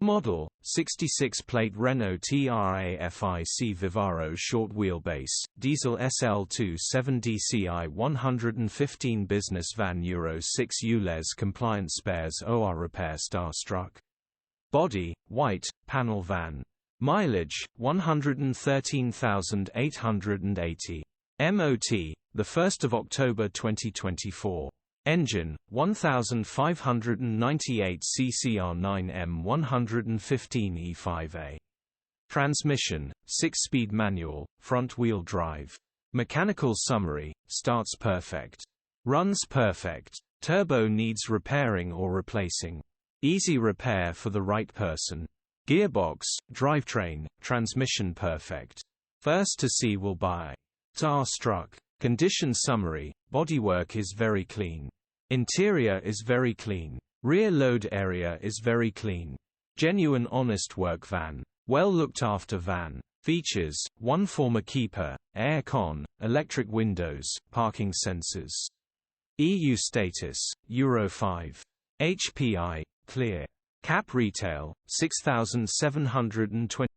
Model, 66-plate Renault TRAFIC VIVARO short wheelbase, diesel SL27dCi 115 business van Euro 6 ULEZ compliant spares OR repair Starstruck. Body, white, panel van. Mileage, 113,880. MOT, 1 October 2024. Engine, 1598 CCR9M 115E5A. Transmission, 6-speed manual, front-wheel drive. Mechanical summary, starts perfect. Runs perfect. Turbo needs repairing or replacing. Easy repair for the right person. Gearbox, drivetrain, transmission perfect. First to see will buy. Starstruck. Condition summary, bodywork is very clean. Interior is very clean. Rear load area is very clean. Genuine honest work van. Well looked after van. Features, 1 former keeper, air con, electric windows, parking sensors. EU status, Euro 5. HPI, clear. Cap retail, 6,720.